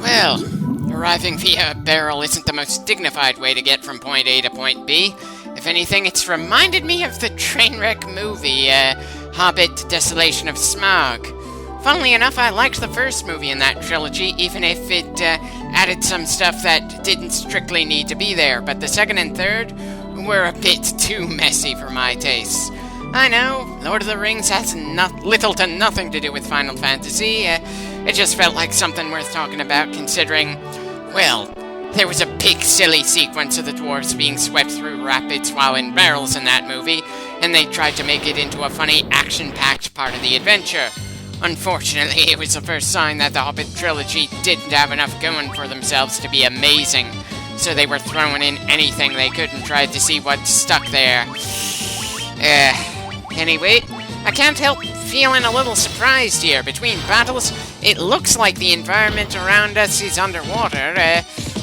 Well, arriving via a barrel isn't the most dignified way to get from point A to point B. If anything, it's reminded me of the Trainwreck movie, Hobbit: Desolation of Smaug. Funnily enough, I liked the first movie in that trilogy, even if it added some stuff that didn't strictly need to be there, but the second and third were a bit too messy for my tastes. I know, Lord of the Rings has little to nothing to do with Final Fantasy. It just felt like something worth talking about, considering, well, there was a big silly sequence of the dwarves being swept through rapids while in barrels in that movie, and they tried to make it into a funny, action-packed part of the adventure. Unfortunately, it was the first sign that the Hobbit trilogy didn't have enough going for themselves to be amazing, so they were throwing in anything they could and tried to see what stuck there. Anyway, I can't help feeling a little surprised here. Between battles, it looks like the environment around us is underwater,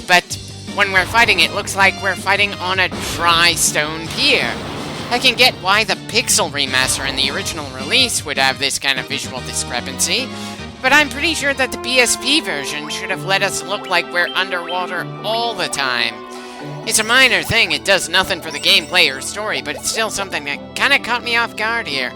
but when we're fighting, it looks like we're fighting on a dry stone pier. I can get why the Pixel remaster in the original release would have this kind of visual discrepancy, but I'm pretty sure that the PSP version should have let us look like we're underwater all the time. It's a minor thing, it does nothing for the gameplay or story, but it's still something that kinda caught me off guard here.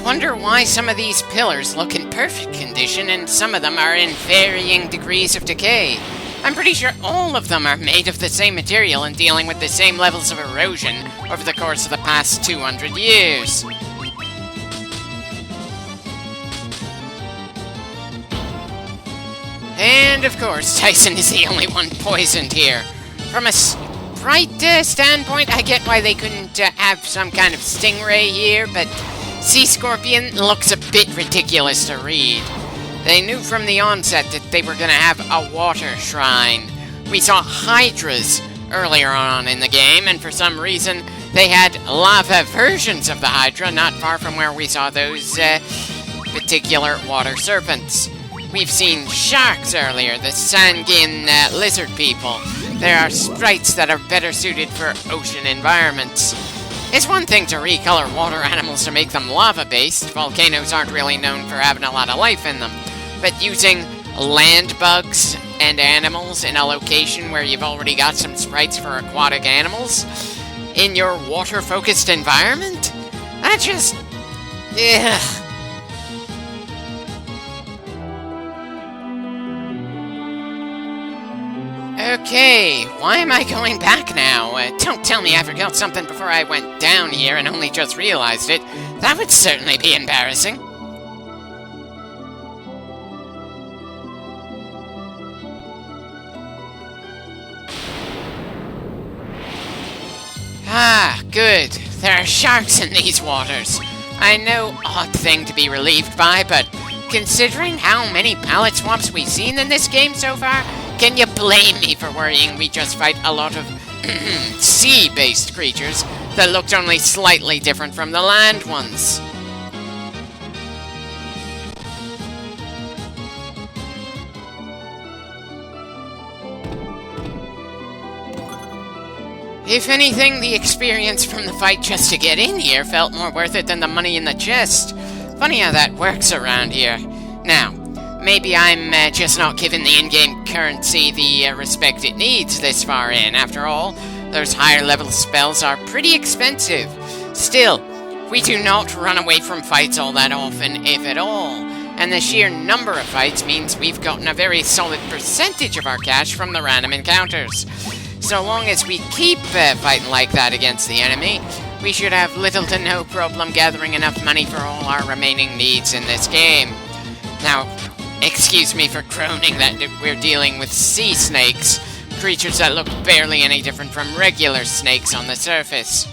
Wonder why some of these pillars look in perfect condition and some of them are in varying degrees of decay. I'm pretty sure all of them are made of the same material and dealing with the same levels of erosion over the course of the past 200 years. And of course, Tyson is the only one poisoned here. From a sprite standpoint, I get why they couldn't have some kind of stingray here, but Sea Scorpion looks a bit ridiculous to read. They knew from the onset that they were going to have a water shrine. We saw Hydras earlier on in the game, and for some reason they had lava versions of the Hydra not far from where we saw those particular water serpents. We've seen sharks earlier, the Sangin lizard people. There are sprites that are better suited for ocean environments. It's one thing to recolor water animals to make them lava-based. Volcanoes aren't really known for having a lot of life in them. But using land bugs and animals in a location where you've already got some sprites for aquatic animals in your water-focused environment? That just... ugh. Okay, why am I going back now? Don't tell me I forgot something before I went down here and only just realized it. That would certainly be embarrassing. Ah, good. There are sharks in these waters. I know, odd thing to be relieved by, but considering how many palette swaps we've seen in this game so far, can you blame me for worrying we just fight a lot of sea-based creatures that looked only slightly different from the land ones? If anything, the experience from the fight just to get in here felt more worth it than the money in the chest. Funny how that works around here. Now, maybe I'm just not giving the in-game currency the respect it needs this far in. After all, those higher level spells are pretty expensive. Still, we do not run away from fights all that often, if at all. And the sheer number of fights means we've gotten a very solid percentage of our cash from the random encounters. So long as we keep fighting like that against the enemy, we should have little to no problem gathering enough money for all our remaining needs in this game. Now, excuse me for groaning that we're dealing with sea snakes, creatures that look barely any different from regular snakes on the surface.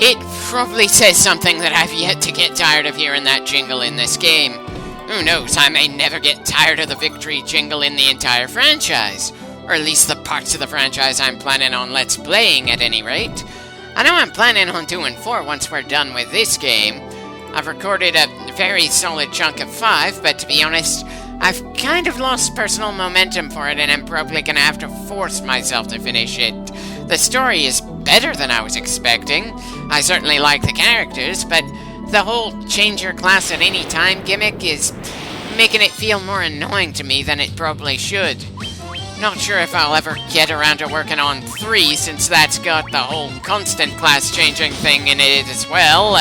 It probably says something that I've yet to get tired of hearing that jingle in this game. Who knows, I may never get tired of the victory jingle in the entire franchise. Or at least the parts of the franchise I'm planning on let's playing at any rate. I know I'm planning on doing 4 once we're done with this game. I've recorded a very solid chunk of 5, but to be honest, I've kind of lost personal momentum for it and I'm probably gonna have to force myself to finish it. The story is better than I was expecting. I certainly like the characters, but the whole change your class at any time gimmick is making it feel more annoying to me than it probably should. Not sure if I'll ever get around to working on 3, since that's got the whole constant class changing thing in it as well.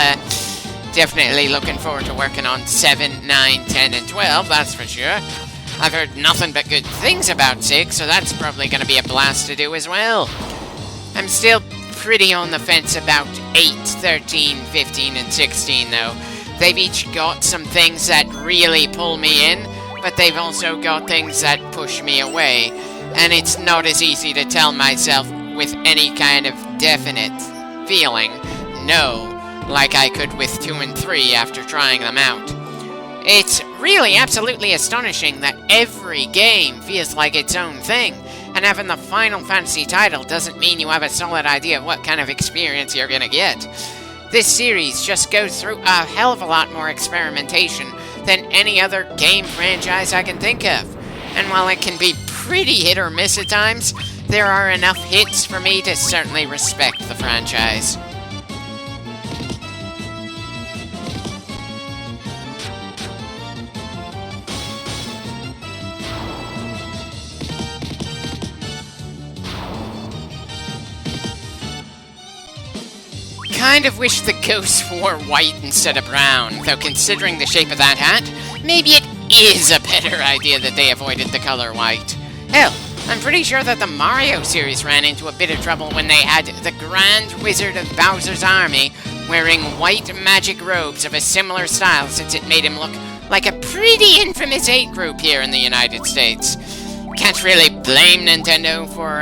Definitely looking forward to working on 7, 9, 10, and 12, that's for sure. I've heard nothing but good things about 6, so that's probably going to be a blast to do as well. I'm still pretty on the fence about 8, 13, 15, and 16, though. They've each got some things that really pull me in, but they've also got things that push me away, and it's not as easy to tell myself with any kind of definite feeling no, like I could with 2 and 3 after trying them out. It's really absolutely astonishing that every game feels like its own thing, and having the Final Fantasy title doesn't mean you have a solid idea of what kind of experience you're gonna get. This series just goes through a hell of a lot more experimentation than any other game franchise I can think of. And while it can be pretty hit or miss at times, there are enough hits for me to certainly respect the franchise. Kind of wish the ghosts wore white instead of brown, though considering the shape of that hat, maybe it is a better idea that they avoided the color white. Hell, I'm pretty sure that the Mario series ran into a bit of trouble when they had the Grand Wizard of Bowser's Army wearing white magic robes of a similar style, since it made him look like a pretty infamous hate group here in the United States. Can't really blame Nintendo for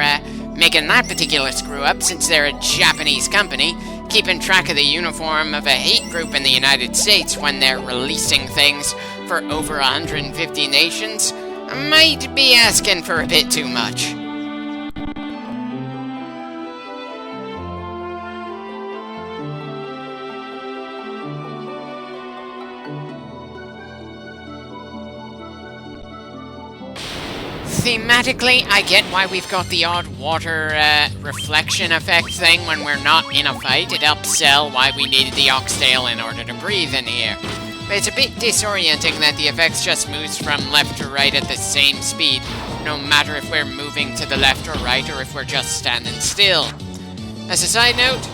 making that particular screw-up, since they're a Japanese company. Keeping track of the uniform of a hate group in the United States when they're releasing things for over 150 nations might be asking for a bit too much. Thematically, I get why we've got the odd water reflection effect thing when we're not in a fight. It helps sell why we needed the oxtail in order to breathe in here. But it's a bit disorienting that the effects just moves from left to right at the same speed, no matter if we're moving to the left or right or if we're just standing still. As a side note,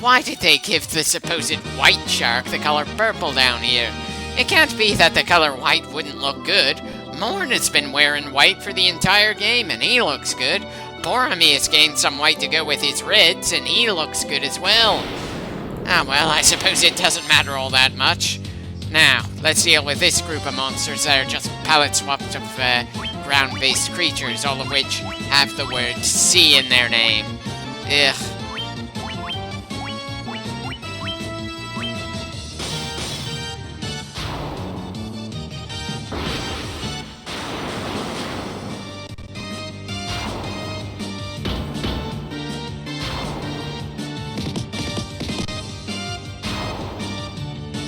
why did they give the supposed white shark the color purple down here? It can't be that the color white wouldn't look good. Morn has been wearing white for the entire game, and he looks good. Boromir has gained some white to go with his reds, and he looks good as well. Ah, well, I suppose it doesn't matter all that much. Now, let's deal with this group of monsters that are just palette swaps of ground-based creatures, all of which have the word sea in their name. Ugh.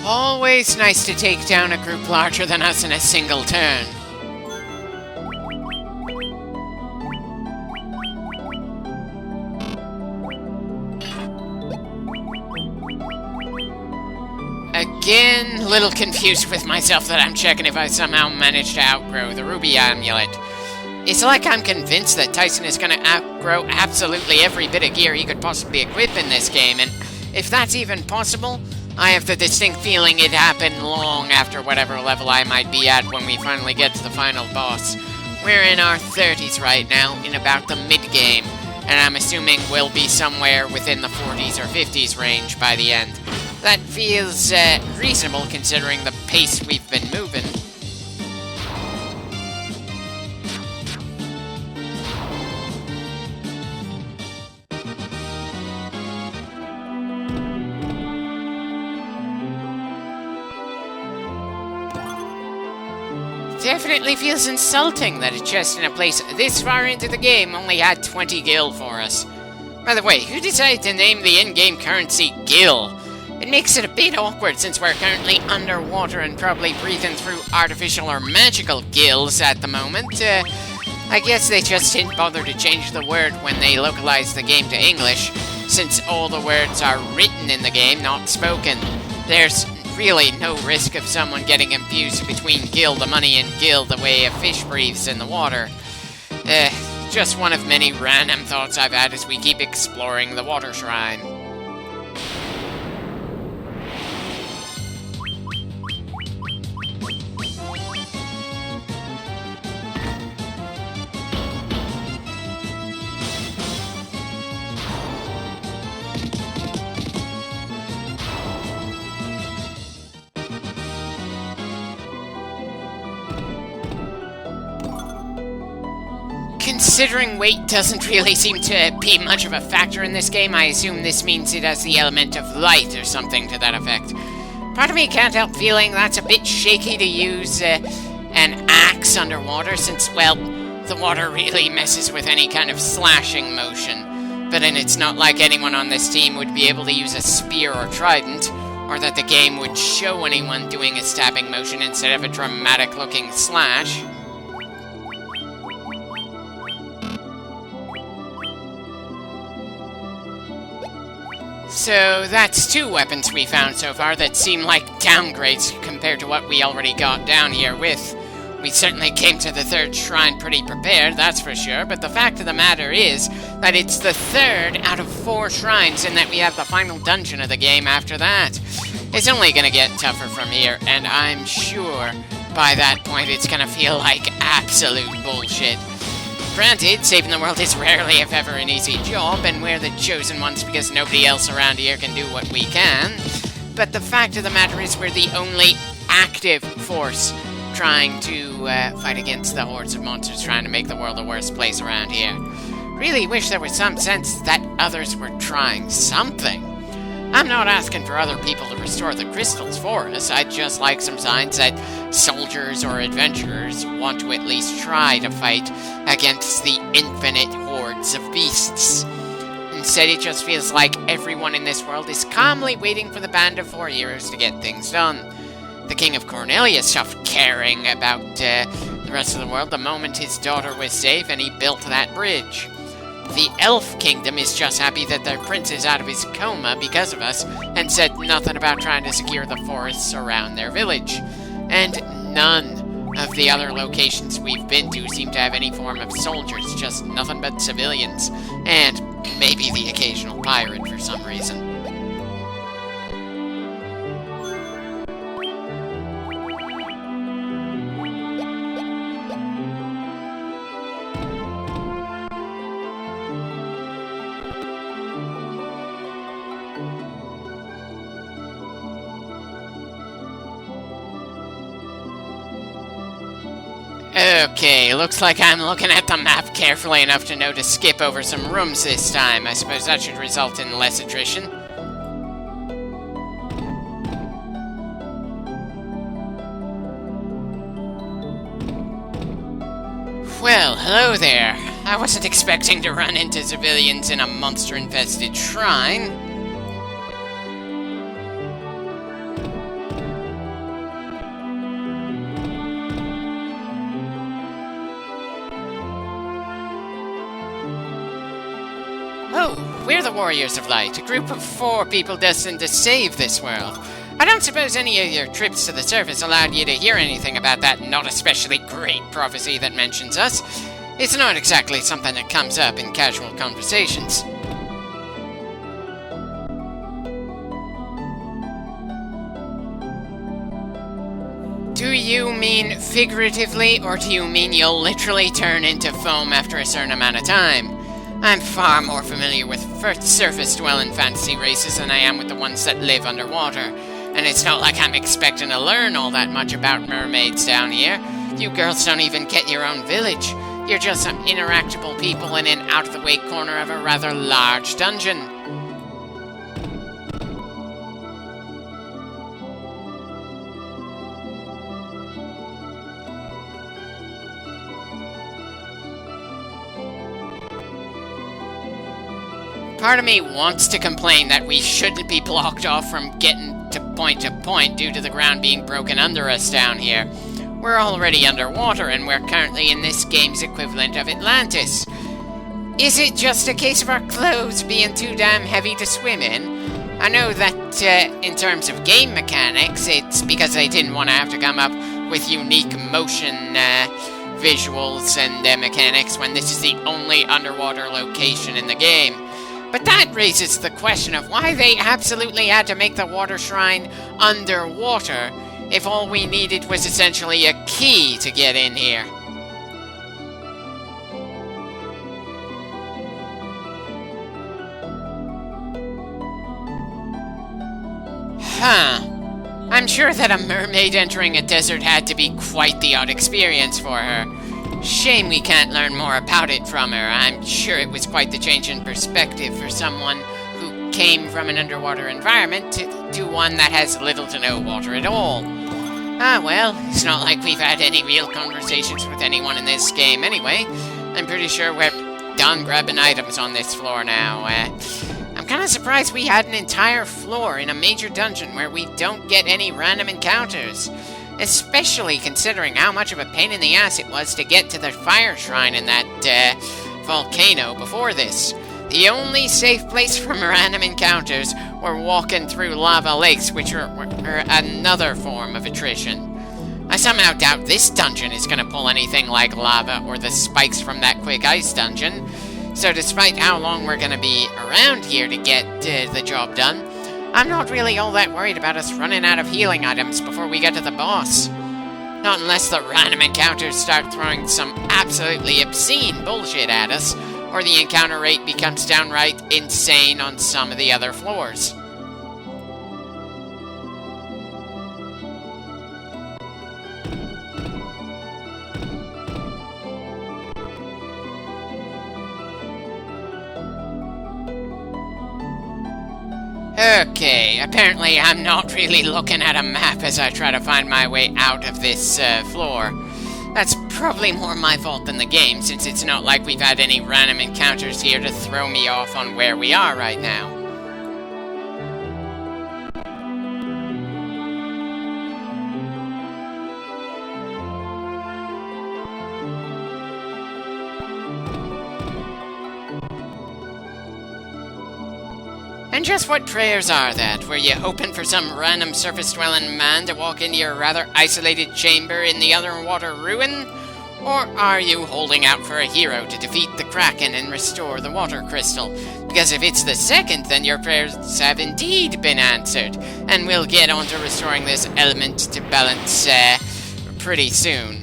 Always nice to take down a group larger than us in a single turn. Again, a little confused with myself that I'm checking if I somehow managed to outgrow the Ruby Amulet. It's like I'm convinced that Tyson is going to outgrow absolutely every bit of gear he could possibly equip in this game, and if that's even possible, I have the distinct feeling it happened long after whatever level I might be at when we finally get to the final boss. We're in our 30s right now, in about the mid-game, and I'm assuming we'll be somewhere within the 40s or 50s range by the end. That feels reasonable considering the pace we've been moving. Definitely feels insulting that a chest in a place this far into the game only had 20 gil for us. By the way, who decided to name the in-game currency gil? It makes it a bit awkward since we're currently underwater and probably breathing through artificial or magical gills at the moment. I guess they just didn't bother to change the word when they localized the game to English, since all the words are written in the game, not spoken. There's really no risk of someone getting confused between Gil the money and Gil the way a fish breathes in the water. Just one of many random thoughts I've had as we keep exploring the water shrine. Considering weight doesn't really seem to be much of a factor in this game, I assume this means it has the element of light or something to that effect. Part of me can't help feeling that's a bit shaky to use an axe underwater since, well, the water really messes with any kind of slashing motion. But then it's not like anyone on this team would be able to use a spear or trident, or that the game would show anyone doing a stabbing motion instead of a dramatic-looking slash. So that's two weapons we found so far that seem like downgrades compared to what we already got down here with. We certainly came to the third shrine pretty prepared, that's for sure, but the fact of the matter is that it's the third out of 4 shrines and that we have the final dungeon of the game after that. It's only gonna get tougher from here, and I'm sure by that point it's gonna feel like absolute bullshit. Granted, saving the world is rarely if ever an easy job, and we're the chosen ones because nobody else around here can do what we can. But the fact of the matter is we're the only active force trying to fight against the hordes of monsters trying to make the world a worse place around here. Really wish there was some sense that others were trying something. I'm not asking for other people to restore the crystals for us. I'd just like some signs that soldiers or adventurers want to at least try to fight against the infinite hordes of beasts. Instead, it just feels like everyone in this world is calmly waiting for the band of 4 heroes to get things done. The King of Cornelia stopped caring about the rest of the world the moment his daughter was safe and he built that bridge. The Elf Kingdom is just happy that their prince is out of his coma because of us, and said nothing about trying to secure the forests around their village. And none of the other locations we've been to seem to have any form of soldiers, just nothing but civilians, and maybe the occasional pirate for some reason. Okay, looks like I'm looking at the map carefully enough to know to skip over some rooms this time. I suppose that should result in less attrition. Well, hello there. I wasn't expecting to run into civilians in a monster-infested shrine. Oh, we're the Warriors of Light, a group of 4 people destined to save this world. I don't suppose any of your trips to the surface allowed you to hear anything about that not especially great prophecy that mentions us. It's not exactly something that comes up in casual conversations. Do you mean figuratively, or do you mean you'll literally turn into foam after a certain amount of time? I'm far more familiar with surface-dwelling fantasy races than I am with the ones that live underwater, and it's not like I'm expecting to learn all that much about mermaids down here. You girls don't even get your own village. You're just some interactable people in an out-of-the-way corner of a rather large dungeon. Part of me wants to complain that we shouldn't be blocked off from getting to point due to the ground being broken under us down here. We're already underwater, and we're currently in this game's equivalent of Atlantis. Is it just a case of our clothes being too damn heavy to swim in? I know that in terms of game mechanics, it's because they didn't want to have to come up with unique motion visuals and mechanics when this is the only underwater location in the game. But that raises the question of why they absolutely had to make the water shrine underwater if all we needed was essentially a key to get in here. Huh. I'm sure that a mermaid entering a desert had to be quite the odd experience for her. Shame we can't learn more about it from her. I'm sure it was quite the change in perspective for someone who came from an underwater environment to one that has little to no water at all. Ah, well, it's not like we've had any real conversations with anyone in this game anyway. I'm pretty sure we're done grabbing items on this floor now. I'm kind of surprised we had an entire floor in a major dungeon where we don't get any random encounters. Especially considering how much of a pain in the ass it was to get to the fire shrine in that, volcano before this. The only safe place from random encounters were walking through lava lakes, which are another form of attrition. I somehow doubt this dungeon is going to pull anything like lava or the spikes from that quick ice dungeon. So despite how long we're going to be around here to get the job done, I'm not really all that worried about us running out of healing items before we get to the boss. Not unless the random encounters start throwing some absolutely obscene bullshit at us, or the encounter rate becomes downright insane on some of the other floors. Okay, apparently I'm not really looking at a map as I try to find my way out of this floor. That's probably more my fault than the game, since it's not like we've had any random encounters here to throw me off on where we are right now. And just what prayers are that? Were you hoping for some random surface-dwelling man to walk into your rather isolated chamber in the underwater ruin? Or are you holding out for a hero to defeat the Kraken and restore the water crystal? Because if it's the second, then your prayers have indeed been answered, and we'll get on to restoring this element to balance, pretty soon.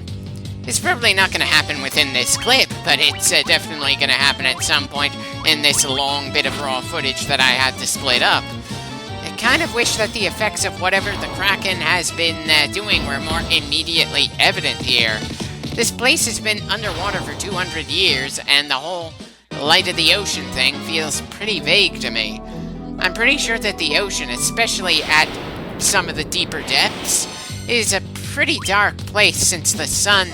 It's probably not going to happen within this clip, but it's definitely going to happen at some point in this long bit of raw footage that I had to split up. I kind of wish that the effects of whatever the Kraken has been doing were more immediately evident here. This place has been underwater for 200 years, and the whole light of the ocean thing feels pretty vague to me. I'm pretty sure that the ocean, especially at some of the deeper depths, is a pretty dark place since the sun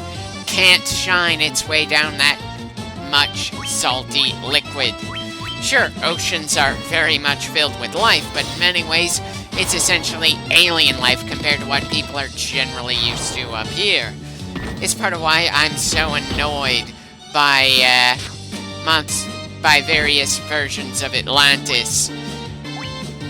can't shine its way down that much salty liquid. Sure, oceans are very much filled with life, but in many ways, it's essentially alien life compared to what people are generally used to up here. It's part of why I'm so annoyed by various versions of Atlantis,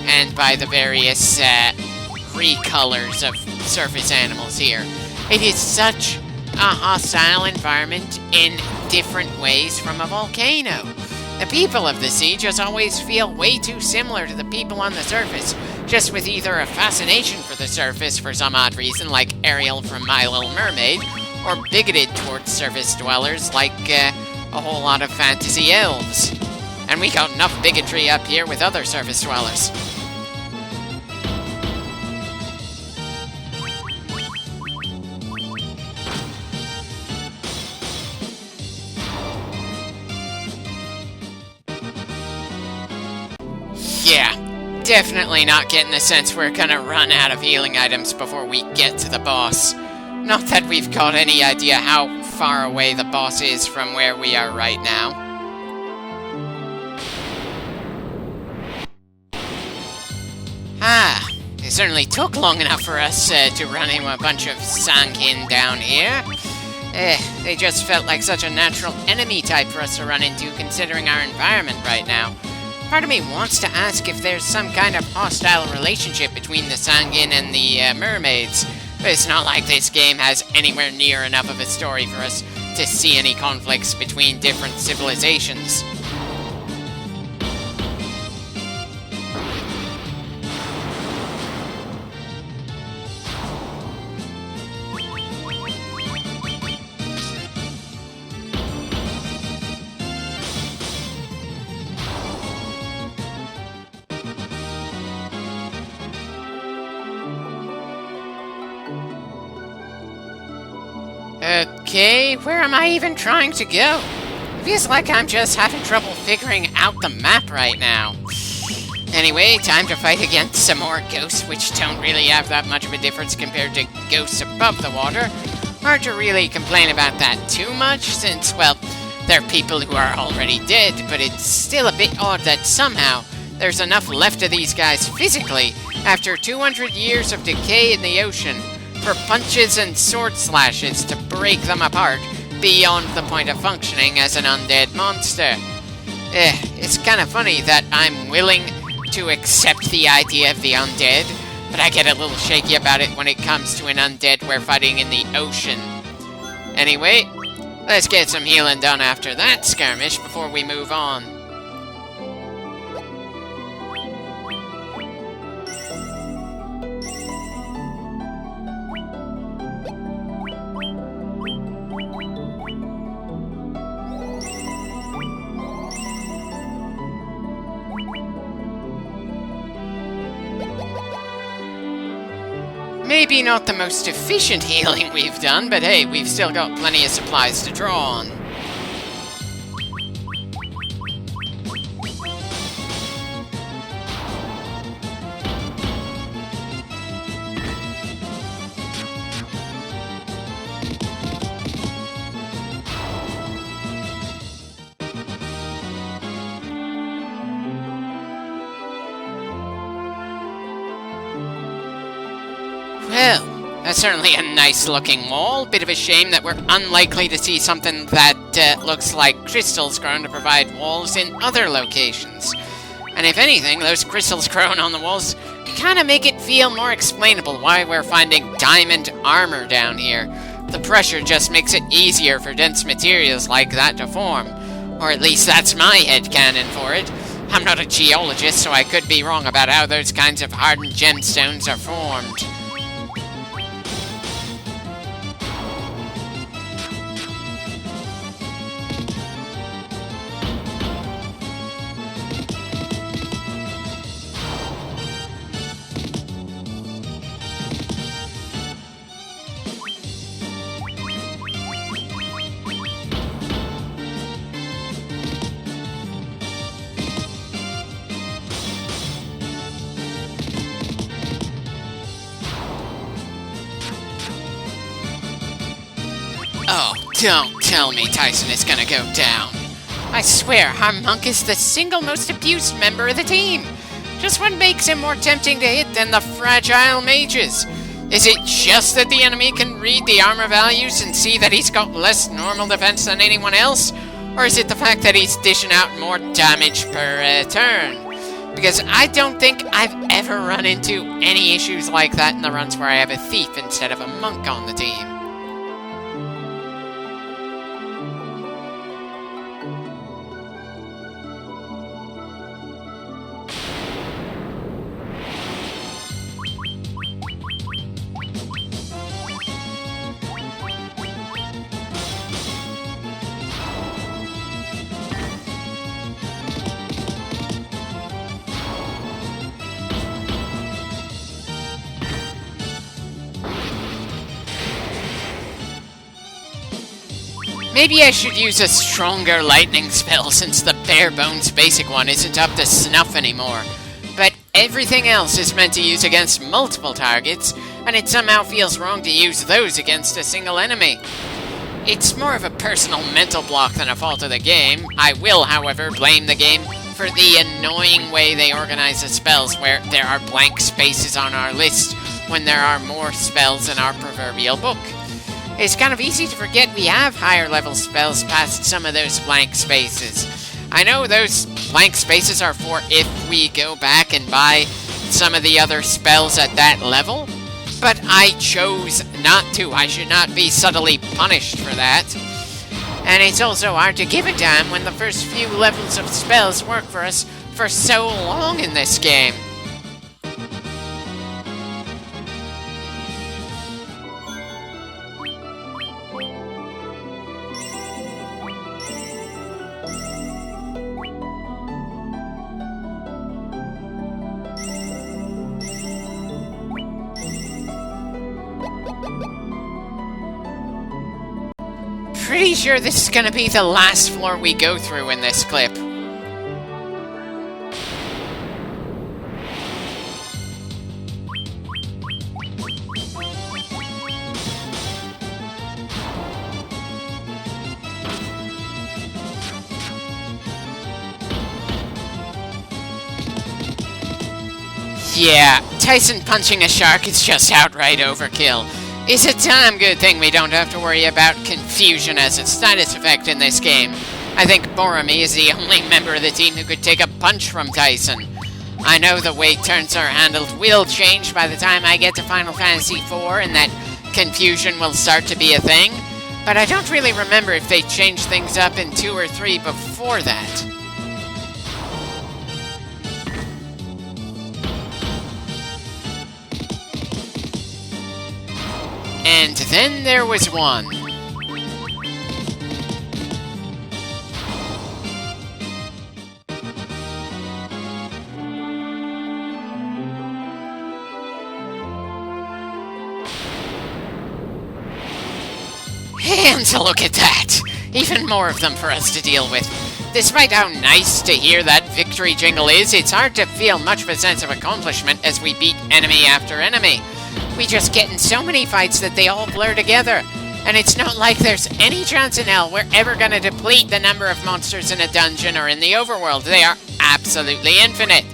and by the various recolors of surface animals here. It is such a hostile environment in different ways from a volcano. The people of the sea just always feel way too similar to the people on the surface, just with either a fascination for the surface for some odd reason, like Ariel from My Little Mermaid, or bigoted towards surface dwellers like a whole lot of fantasy elves. And we got enough bigotry up here with other surface dwellers. Yeah, definitely not getting the sense we're gonna run out of healing items before we get to the boss. Not that we've got any idea how far away the boss is from where we are right now. certainly took long enough for us to run into a bunch of Sankin down here. They just felt like such a natural enemy type for us to run into, considering our environment right now. Part of me wants to ask if there's some kind of hostile relationship between the Sangin and the mermaids, but it's not like this game has anywhere near enough of a story for us to see any conflicts between different civilizations. Okay, where am I even trying to go? It feels like I'm just having trouble figuring out the map right now. Anyway, time to fight against some more ghosts, which don't really have that much of a difference compared to ghosts above the water. Hard to really complain about that too much, since, well, they're people who are already dead, but it's still a bit odd that somehow there's enough left of these guys physically after 200 years of decay in the ocean for punches and sword slashes to break them apart beyond the point of functioning as an undead monster. It's kind of funny that I'm willing to accept the idea of the undead, but I get a little shaky about it when it comes to an undead we're fighting in the ocean. Anyway, let's get some healing done after that skirmish before we move on. Maybe not the most efficient healing we've done, but hey, we've still got plenty of supplies to draw on. Well, that's certainly a nice-looking wall. Bit of a shame that we're unlikely to see something that looks like crystals grown to provide walls in other locations. And if anything, those crystals grown on the walls kind of make it feel more explainable why we're finding diamond armor down here. The pressure just makes it easier for dense materials like that to form. Or at least that's my headcanon for it. I'm not a geologist, so I could be wrong about how those kinds of hardened gemstones are formed. Oh, don't tell me Tyson is gonna go down. I swear, our monk is the single most abused member of the team. Just what makes him more tempting to hit than the fragile mages? Is it just that the enemy can read the armor values and see that he's got less normal defense than anyone else? Or is it the fact that he's dishing out more damage per turn? Because I don't think I've ever run into any issues like that in the runs where I have a thief instead of a monk on the team. Maybe I should use a stronger lightning spell since the bare bones basic one isn't up to snuff anymore. But everything else is meant to use against multiple targets, and it somehow feels wrong to use those against a single enemy. It's more of a personal mental block than a fault of the game. I will, however, blame the game for the annoying way they organize the spells, where there are blank spaces on our list when there are more spells in our proverbial book. It's kind of easy to forget we have higher level spells past some of those blank spaces. I know those blank spaces are for if we go back and buy some of the other spells at that level, but I chose not to. I should not be subtly punished for that. And it's also hard to give a damn when the first few levels of spells work for us for so long in this game. Pretty sure this is gonna be the last floor we go through in this clip. Yeah, Tyson punching a shark is just outright overkill. It's a damn good thing we don't have to worry about confusion as a status effect in this game. I think Boromir is the only member of the team who could take a punch from Tyson. I know the way turns are handled will change by the time I get to Final Fantasy IV and that confusion will start to be a thing, but I don't really remember if they changed things up in 2 or 3 before that. And then there was one. And look at that! Even more of them for us to deal with. Despite how nice to hear that victory jingle is, it's hard to feel much of a sense of accomplishment as we beat enemy after enemy. We just get in so many fights that they all blur together. And it's not like there's any chance in hell we're ever gonna deplete the number of monsters in a dungeon or in the overworld. They are absolutely infinite.